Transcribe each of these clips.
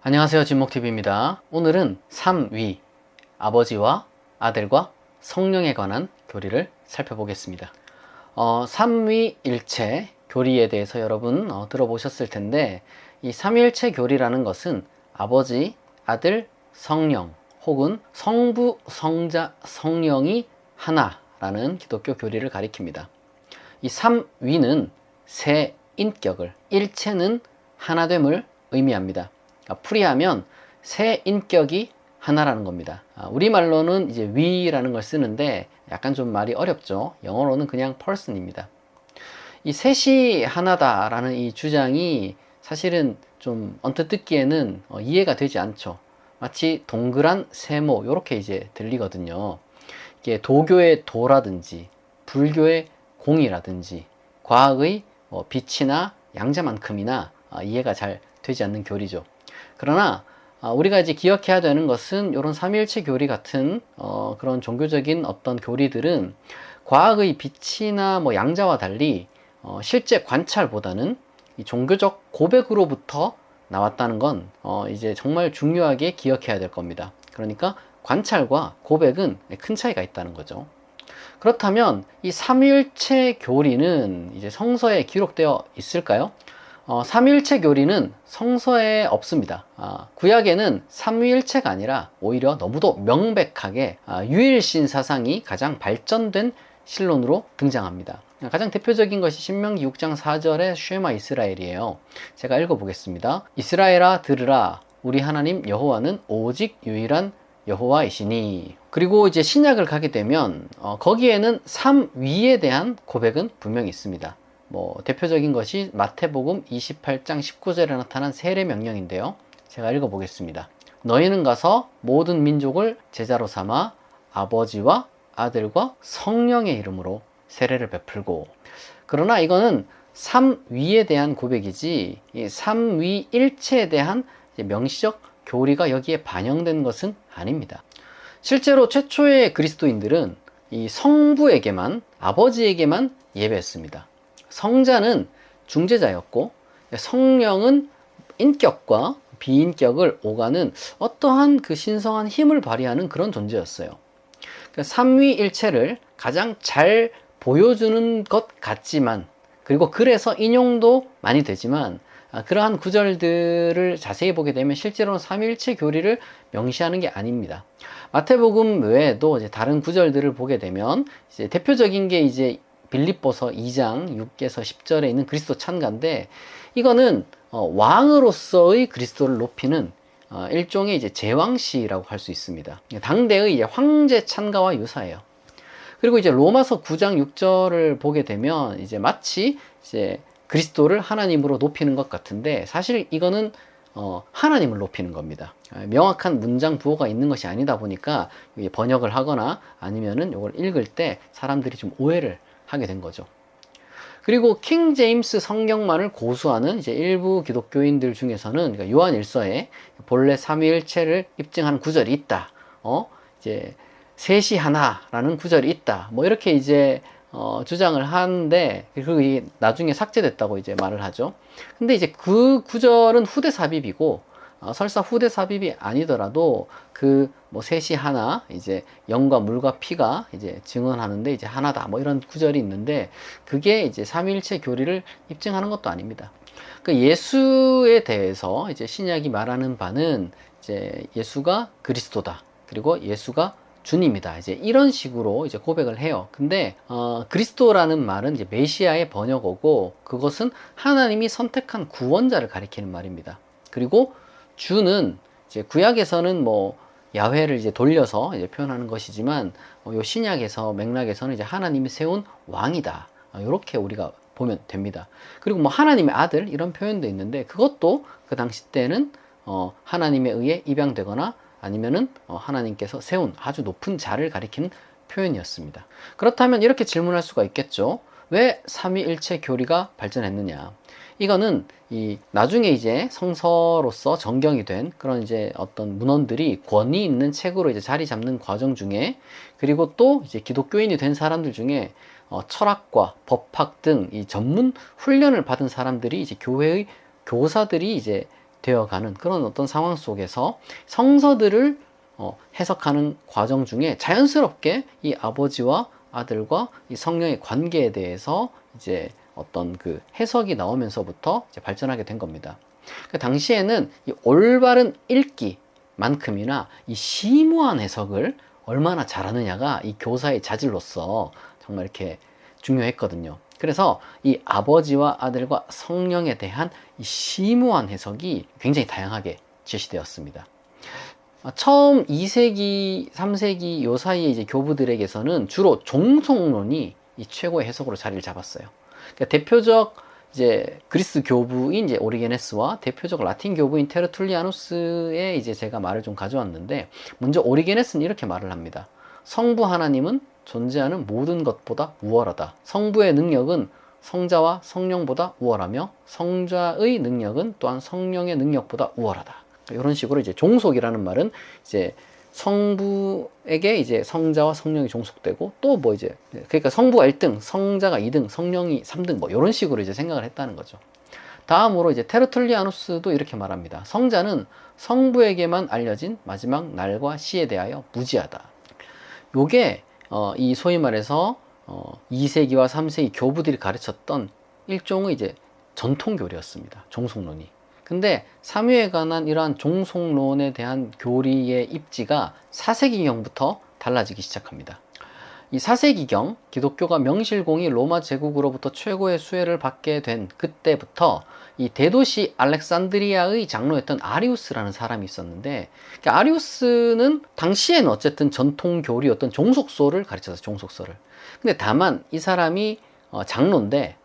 안녕하세요. 진목TV입니다. 오늘은 삼위, 아버지와 아들과 성령에 관한 교리를 살펴보겠습니다. 삼위일체 교리에 대해서 여러분 들어보셨을 텐데, 이 삼위일체 교리라는 것은 아버지, 아들, 성령 혹은 성부, 성자, 성령이 하나라는 기독교 교리를 가리킵니다. 이 삼위는 세 인격을, 일체는 하나됨을 의미합니다. 풀이하면 세 인격이 하나라는 겁니다. 우리말로는 이제 위라는 걸 쓰는데 약간 좀 말이 어렵죠. 영어로는 그냥 person입니다. 이 셋이 하나다라는 이 주장이 사실은 좀 언뜻 듣기에는 이해가 되지 않죠. 마치 동그란 세모 이렇게 이제 들리거든요. 이게 도교의 도라든지 불교의 공이라든지 과학의 빛이나 양자만큼이나 이해가 잘 되지 않는 교리죠. 그러나 우리가 이제 기억해야 되는 것은 이런 삼위일체 교리 같은 그런 종교적인 어떤 교리들은 과학의 빛이나 양자와 달리 실제 관찰보다는 이 종교적 고백으로부터 나왔다는 건 이제 정말 중요하게 기억해야 될 겁니다. 그러니까 관찰과 고백은 큰 차이가 있다는 거죠. 그렇다면 이 삼위일체 교리는 이제 성서에 기록되어 있을까요? 삼위일체 교리는 성서에 없습니다. 구약에는 삼위일체가 아니라 오히려 너무도 명백하게 유일신 사상이 가장 발전된 신론으로 등장합니다. 가장 대표적인 것이 신명기 6장 4절의 쉐마 이스라엘이에요. 제가 읽어보겠습니다. 이스라엘아 들으라, 우리 하나님 여호와는 오직 유일한 여호와이시니. 그리고 이제 신약을 가게 되면 거기에는 삼위에 대한 고백은 분명히 있습니다. 대표적인 것이 마태복음 28장 19절에 나타난 세례 명령인데요. 제가 읽어보겠습니다. 너희는 가서 모든 민족을 제자로 삼아 아버지와 아들과 성령의 이름으로 세례를 베풀고. 그러나 이거는 삼위에 대한 고백이지 이 삼위일체에 대한 명시적 교리가 여기에 반영된 것은 아닙니다. 실제로 최초의 그리스도인들은 이 성부에게만, 아버지에게만 예배했습니다. 성자는 중재자였고 성령은 인격과 비인격을 오가는 어떠한 그 신성한 힘을 발휘하는 그런 존재였어요. 삼위일체를 가장 잘 보여주는 것 같지만, 그리고 그래서 인용도 많이 되지만, 그러한 구절들을 자세히 보게 되면 실제로는 삼위일체 교리를 명시하는 게 아닙니다. 마태복음 외에도 이제 다른 구절들을 보게 되면 이제 대표적인 게 이제 빌립보서 2장 6에서 10절에 있는 그리스도 찬가인데, 이거는 왕으로서의 그리스도를 높이는 일종의 이제 제왕시라고 할 수 있습니다. 당대의 이제 황제 찬가와 유사해요. 그리고 이제 로마서 9장 6절을 보게 되면 이제 마치 이제 그리스도를 하나님으로 높이는 것 같은데, 사실 이거는 하나님을 높이는 겁니다. 명확한 문장 부호가 있는 것이 아니다 보니까 번역을 하거나 아니면은 이걸 읽을 때 사람들이 좀 오해를 하게 된 거죠. 그리고 킹 제임스 성경만을 고수하는 이제 일부 기독교인들 중에서는, 그러니까 요한 일서에 본래 삼위일체를 입증하는 구절이 있다. 이제 셋이 하나라는 구절이 있다. 이렇게 이제 주장을 하는데, 그리고 나중에 삭제됐다고 이제 말을 하죠. 근데 이제 그 구절은 후대 삽입이고, 설사 후대 삽입이 아니더라도 셋이 하나, 이제 영과 물과 피가 이제 증언하는데 이제 하나다, 이런 구절이 있는데, 그게 이제 삼위일체 교리를 입증하는 것도 아닙니다. 그 예수에 대해서 이제 신약이 말하는 바는 이제 예수가 그리스도다, 그리고 예수가 주님이다, 이제 이런 식으로 이제 고백을 해요. 근데 그리스도라는 말은 이제 메시아의 번역어고, 그것은 하나님이 선택한 구원자를 가리키는 말입니다. 그리고 주는 이제 구약에서는 야훼를 이제 돌려서 이제 표현하는 것이지만, 요 신약에서 맥락에서는 이제 하나님이 세운 왕이다, 이렇게 우리가 보면 됩니다. 그리고 하나님의 아들 이런 표현도 있는데, 그것도 그 당시 때는 하나님에 의해 입양되거나 아니면은 하나님께서 세운 아주 높은 자를 가리키는 표현이었습니다. 그렇다면 이렇게 질문할 수가 있겠죠. 왜 삼위일체 교리가 발전했느냐? 이거는 나중에 이제 성서로서 정경이 된 그런 이제 어떤 문헌들이 권위 있는 책으로 이제 자리 잡는 과정 중에, 그리고 또 이제 기독교인이 된 사람들 중에 철학과 법학 등 이 전문 훈련을 받은 사람들이 이제 교회의 교사들이 이제 되어가는 그런 어떤 상황 속에서 성서들을 해석하는 과정 중에 자연스럽게 이 아버지와 아들과 이 성령의 관계에 대해서 이제 어떤 그 해석이 나오면서부터 이제 발전하게 된 겁니다. 그 당시에는 이 올바른 읽기만큼이나 이 심오한 해석을 얼마나 잘하느냐가 이 교사의 자질로서 정말 이렇게 중요했거든요. 그래서 이 아버지와 아들과 성령에 대한 이 심오한 해석이 굉장히 다양하게 제시되었습니다. 처음 2세기, 3세기 요 사이에 이제 교부들에게서는 주로 종속론이 이 최고의 해석으로 자리를 잡았어요. 그러니까 대표적 이제 그리스 교부인 이제 오리게네스와 대표적 라틴 교부인 테르툴리아누스의 이제 제가 말을 좀 가져왔는데, 먼저 오리게네스는 이렇게 말을 합니다. 성부 하나님은 존재하는 모든 것보다 우월하다. 성부의 능력은 성자와 성령보다 우월하며 성자의 능력은 또한 성령의 능력보다 우월하다. 이런 식으로 이제 종속이라는 말은 이제 성부에게 이제 성자와 성령이 종속되고, 또 뭐 이제 그러니까 성부가 1등, 성자가 2등, 성령이 3등 뭐 이런 식으로 이제 생각을 했다는 거죠. 다음으로 이제 테르툴리아누스도 이렇게 말합니다. 성자는 성부에게만 알려진 마지막 날과 시에 대하여 무지하다. 요게 이 소위 말해서 2세기와 3세기 교부들이 가르쳤던 일종의 이제 전통교리였습니다. 종속론이. 근데 삼위에 관한 이러한 종속론에 대한 교리의 입지가 4세기경부터 달라지기 시작합니다. 이 4세기경 기독교가 명실공히 로마 제국으로부터 최고의 수혜를 받게 된 그때부터 이 대도시 알렉산드리아의 장로였던 아리우스라는 사람이 있었는데, 그러니까 아리우스는 당시에는 어쨌든 전통 교리였던 종속서를 가르쳤어요. 종속서를. 근데 다만 이 사람이 장로인데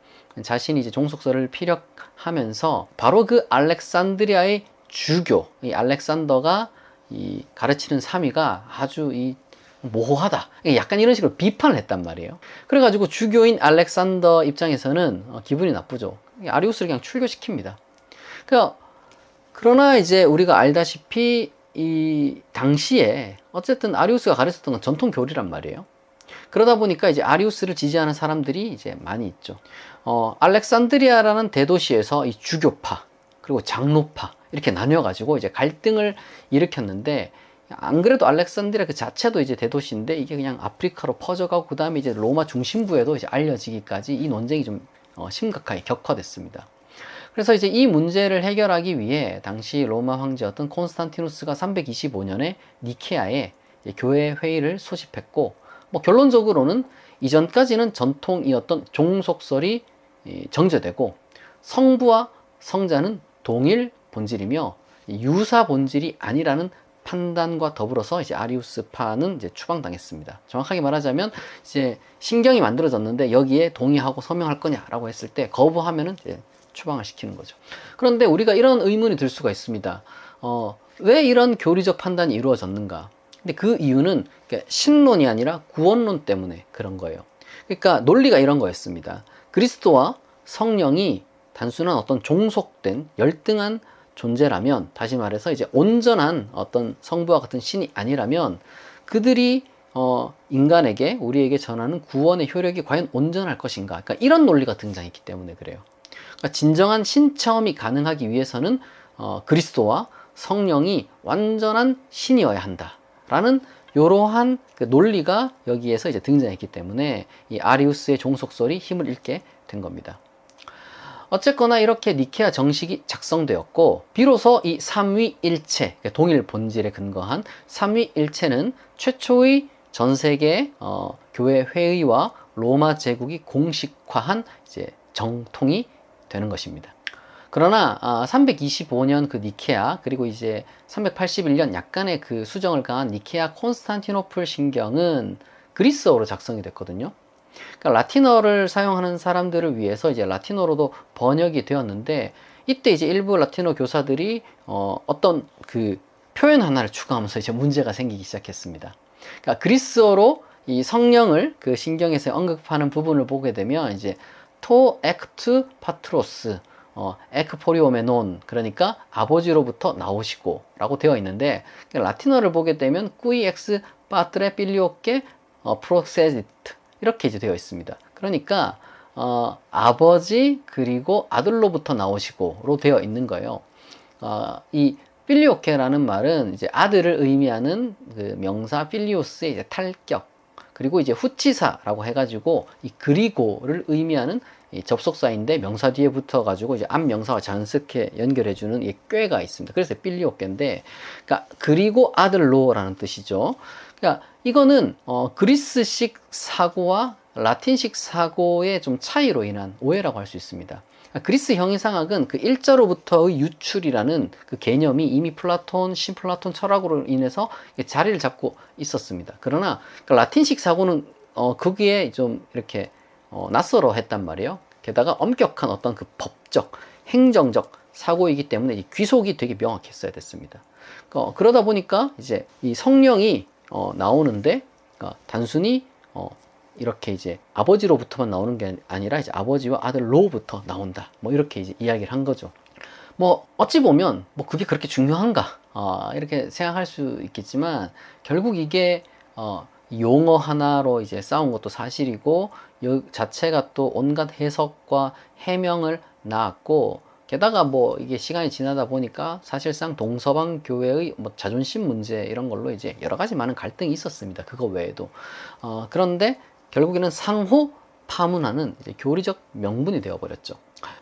자신이 이제 종속서를 피력하면서 바로 그 알렉산드리아의 주교, 이 알렉산더가 이 가르치는 삼위가 아주 이 모호하다, 약간 이런 식으로 비판을 했단 말이에요. 그래가지고 주교인 알렉산더 입장에서는 기분이 나쁘죠. 아리우스를 그냥 출교시킵니다. 그러나 이제 우리가 알다시피 이 당시에 어쨌든 아리우스가 가르쳤던 건 전통 교리란 말이에요. 그러다 보니까 이제 아리우스를 지지하는 사람들이 이제 많이 있죠. 알렉산드리아라는 대도시에서 이 주교파 그리고 장로파 이렇게 나뉘어가지고 이제 갈등을 일으켰는데, 안 그래도 알렉산드리아 그 자체도 이제 대도시인데 이게 그냥 아프리카로 퍼져가고 그 다음에 이제 로마 중심부에도 이제 알려지기까지 이 논쟁이 좀 심각하게 격화됐습니다. 그래서 이제 이 문제를 해결하기 위해 당시 로마 황제였던 콘스탄티누스가 325년에 니케아에 교회 회의를 소집했고, 뭐 결론적으로는 이전까지는 전통이었던 종속설이 정제되고 성부와 성자는 동일 본질이며 유사 본질이 아니라는 판단과 더불어서 이제 아리우스파는 이제 추방당했습니다. 정확하게 말하자면 이제 신경이 만들어졌는데 여기에 동의하고 서명할 거냐라고 했을 때 거부하면은 이제 추방을 시키는 거죠. 그런데 우리가 이런 의문이 들 수가 있습니다. 왜 이런 교리적 판단이 이루어졌는가? 근데 그 이유는 신론이 아니라 구원론 때문에 그런 거예요. 그러니까 논리가 이런 거였습니다. 그리스도와 성령이 단순한 어떤 종속된 열등한 존재라면, 다시 말해서 이제 온전한 어떤 성부와 같은 신이 아니라면 그들이 인간에게, 우리에게 전하는 구원의 효력이 과연 온전할 것인가? 그러니까 이런 논리가 등장했기 때문에 그래요. 그러니까 진정한 신체험이 가능하기 위해서는 그리스도와 성령이 완전한 신이어야 한다라는 이러한 그 논리가 여기에서 이제 등장했기 때문에 이 아리우스의 종속설이 힘을 잃게 된 겁니다. 어쨌거나 이렇게 니케아 정식이 작성되었고, 비로소 이 삼위일체, 동일 본질에 근거한 삼위일체는 최초의 전 세계 교회 회의와 로마 제국이 공식화한 이제 정통이 되는 것입니다. 그러나 325년 그 니케아, 그리고 이제 381년 약간의 그 수정을 가한 니케아 콘스탄티노플 신경은 그리스어로 작성이 됐거든요. 그러니까 라틴어를 사용하는 사람들을 위해서 이제 라틴어로도 번역이 되었는데, 이때 이제 일부 라틴어 교사들이 어떤 그 표현 하나를 추가하면서 이제 문제가 생기기 시작했습니다. 그러니까 그리스어로 이 성령을 그 신경에서 언급하는 부분을 보게 되면 이제 토 엑투 파트로스 에크포리오메논, 그러니까 아버지로부터 나오시고 라고 되어 있는데, 라틴어를 보게 되면 꾸이 엑스 파트레 필리오께 프로세지트 이렇게 이제 되어 있습니다. 그러니까 아버지 그리고 아들로부터 나오시고로 되어 있는 거예요. 이 필리오케라는 말은 이제 아들을 의미하는 그 명사 필리오스의 이제 탈격, 그리고 이제 후치사라고 해가지고 이 그리고를 의미하는 이 접속사인데 명사 뒤에 붙어가지고 이제 앞명사와 자연스럽게 연결해주는 이 꾀가 있습니다. 그래서 필리오케인데, 그러니까 그리고 아들로라는 뜻이죠. 그러니까 이거는 그리스식 사고와 라틴식 사고의 좀 차이로 인한 오해라고 할 수 있습니다. 그리스 형이상학은 그 일자로부터의 유출이라는 그 개념이 이미 플라톤, 신플라톤 철학으로 인해서 자리를 잡고 있었습니다. 그러나 그 라틴식 사고는 거기에 좀 이렇게 낯설어 했단 말이에요. 게다가 엄격한 어떤 그 법적, 행정적 사고이기 때문에 이 귀속이 되게 명확했어야 됐습니다. 그러다 보니까 이제 이 성령이 나오는데, 단순히 이렇게 이제 아버지로부터만 나오는 게 아니라 이제 아버지와 아들로부터 나온다. 뭐 이렇게 이제 이야기를 한 거죠. 뭐 어찌 보면 뭐 그게 그렇게 중요한가? 이렇게 생각할 수 있겠지만 결국 이게 용어 하나로 이제 싸운 것도 사실이고 이 자체가 또 온갖 해석과 해명을 낳았고, 게다가 뭐 이게 시간이 지나다 보니까 사실상 동서방 교회의 뭐 자존심 문제 이런 걸로 이제 여러 가지 많은 갈등이 있었습니다. 그거 외에도. 그런데 결국에는 상호 파문하는 이제 교리적 명분이 되어버렸죠.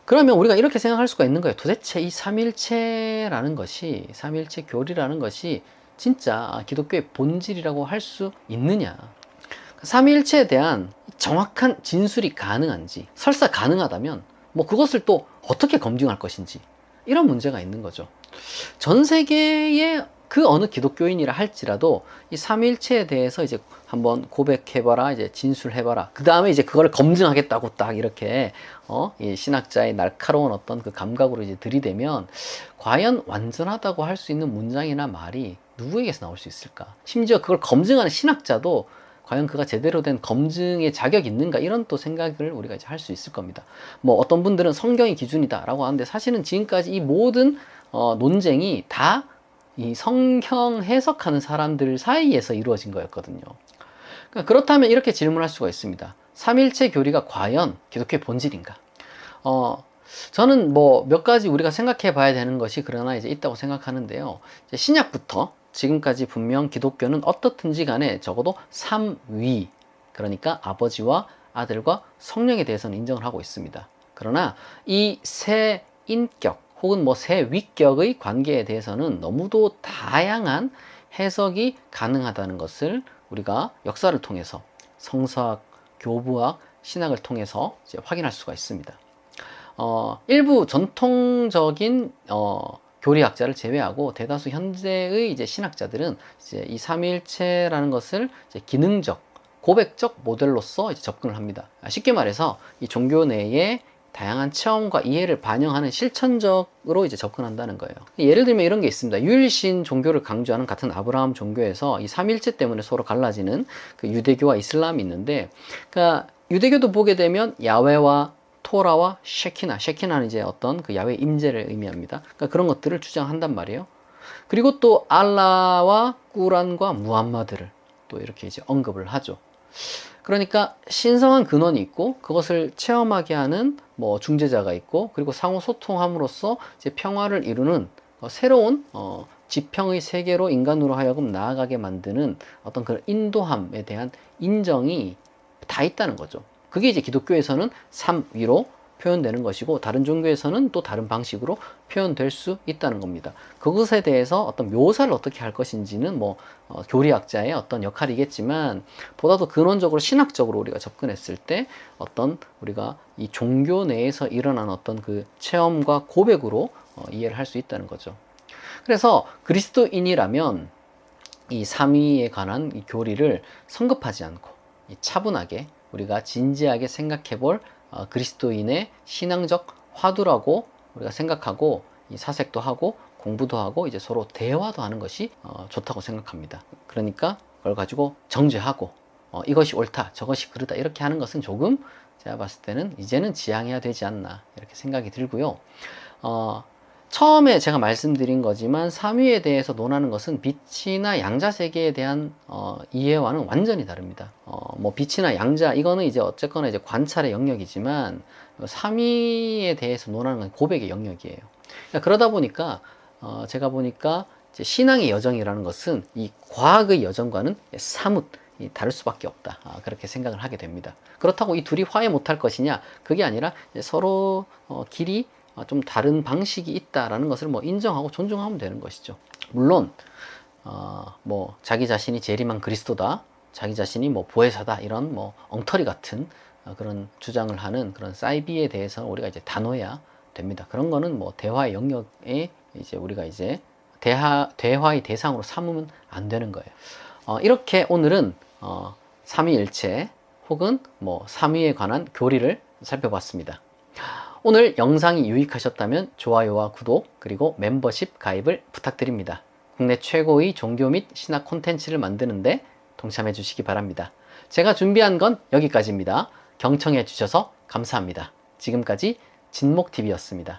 그러면 우리가 이렇게 생각할 수가 있는 거예요. 도대체 이 삼일체라는 것이, 삼일체 교리라는 것이 진짜 기독교의 본질이라고 할 수 있느냐. 삼일체에 대한 정확한 진술이 가능한지, 설사 가능하다면 뭐 그것을 또 어떻게 검증할 것인지, 이런 문제가 있는 거죠. 전 세계의 그 어느 기독교인이라 할지라도 이 삼일체에 대해서 이제 한번 고백해봐라, 이제 진술해봐라. 그 다음에 이제 그걸 검증하겠다고 딱 이렇게 이 신학자의 날카로운 어떤 그 감각으로 이제 들이대면 과연 완전하다고 할 수 있는 문장이나 말이 누구에게서 나올 수 있을까? 심지어 그걸 검증하는 신학자도 과연 그가 제대로 된 검증의 자격이 있는가, 이런 또 생각을 우리가 이제 할 수 있을 겁니다. 뭐 어떤 분들은 성경이 기준이다라고 하는데 사실은 지금까지 이 모든 논쟁이 다 이 성경 해석하는 사람들 사이에서 이루어진 거였거든요. 그러니까 그렇다면 이렇게 질문할 수가 있습니다. 삼일체 교리가 과연 기독교의 본질인가? 저는 뭐 몇 가지 우리가 생각해 봐야 되는 것이 그러나 이제 있다고 생각하는데요. 이제 신약부터 지금까지 분명 기독교는 어떻든지 간에 적어도 삼위, 그러니까 아버지와 아들과 성령에 대해서는 인정을 하고 있습니다. 그러나 이 세 인격 혹은 뭐 세 위격의 관계에 대해서는 너무도 다양한 해석이 가능하다는 것을 우리가 역사를 통해서 성서학, 교부학, 신학을 통해서 이제 확인할 수가 있습니다. 일부 전통적인 교리학자를 제외하고 대다수 현재의 이제 신학자들은 이제 이 삼위일체라는 것을 이제 기능적, 고백적 모델로서 이제 접근을 합니다. 쉽게 말해서 이 종교 내에 다양한 체험과 이해를 반영하는 실천적으로 이제 접근한다는 거예요. 예를 들면 이런 게 있습니다. 유일신 종교를 강조하는 같은 아브라함 종교에서 이 삼일체 때문에 서로 갈라지는 그 유대교와 이슬람이 있는데, 그러니까 유대교도 보게 되면 야훼와 토라와 셰키나는 이제 어떤 그 야훼 임재를 의미합니다. 그러니까 그런 것들을 주장한단 말이에요. 그리고 또 알라와 꾸란과 무함마드를 또 이렇게 이제 언급을 하죠. 그러니까 신성한 근원이 있고 그것을 체험하게 하는 뭐 중재자가 있고, 그리고 상호 소통함으로써 이제 평화를 이루는 새로운 지평의 세계로 인간으로 하여금 나아가게 만드는 어떤 그런 인도함에 대한 인정이 다 있다는 거죠. 그게 이제 기독교에서는 삼위로 표현되는 것이고 다른 종교에서는 또 다른 방식으로 표현될 수 있다는 겁니다. 그것에 대해서 어떤 묘사를 어떻게 할 것인지는 뭐 교리학자의 어떤 역할이겠지만, 보다도 근원적으로 신학적으로 우리가 접근했을 때 어떤 우리가 이 종교 내에서 일어난 어떤 그 체험과 고백으로 이해를 할 수 있다는 거죠. 그래서 그리스도인이라면 이 삼위에 관한 이 교리를 성급하지 않고 차분하게 우리가 진지하게 생각해 볼 그리스도인의 신앙적 화두라고 우리가 생각하고 이 사색도 하고 공부도 하고 이제 서로 대화도 하는 것이 좋다고 생각합니다. 그러니까 그걸 가지고 정죄하고 이것이 옳다, 저것이 그르다 이렇게 하는 것은 조금 제가 봤을 때는 이제는 지양해야 되지 않나, 이렇게 생각이 들고요. 처음에 제가 말씀드린 거지만 삼위에 대해서 논하는 것은 빛이나 양자 세계에 대한 이해와는 완전히 다릅니다. 뭐 빛이나 양자 이거는 이제 어쨌거나 이제 관찰의 영역이지만 삼위에 대해서 논하는 건 고백의 영역이에요. 그러다 보니까 제가 보니까 이제 신앙의 여정이라는 것은 이 과학의 여정과는 사뭇 다를 수밖에 없다. 그렇게 생각을 하게 됩니다. 그렇다고 이 둘이 화해 못할 것이냐? 그게 아니라 서로 길이 좀 다른 방식이 있다라는 것을 뭐 인정하고 존중하면 되는 것이죠. 물론 뭐 자기 자신이 재림한 그리스도다, 자기 자신이 뭐 보혜사다 이런 뭐 엉터리 같은 그런 주장을 하는 그런 사이비에 대해서는 우리가 이제 단호해야 됩니다. 그런 거는 뭐 대화의 영역에 이제 우리가 이제 대화의 대상으로 삼으면 안 되는 거예요. 이렇게 오늘은 삼위일체 혹은 뭐 삼위에 관한 교리를 살펴봤습니다. 오늘 영상이 유익하셨다면 좋아요와 구독 그리고 멤버십 가입을 부탁드립니다. 국내 최고의 종교 및 신학 콘텐츠를 만드는데 동참해 주시기 바랍니다. 제가 준비한 건 여기까지입니다. 경청해 주셔서 감사합니다. 지금까지 진목TV였습니다.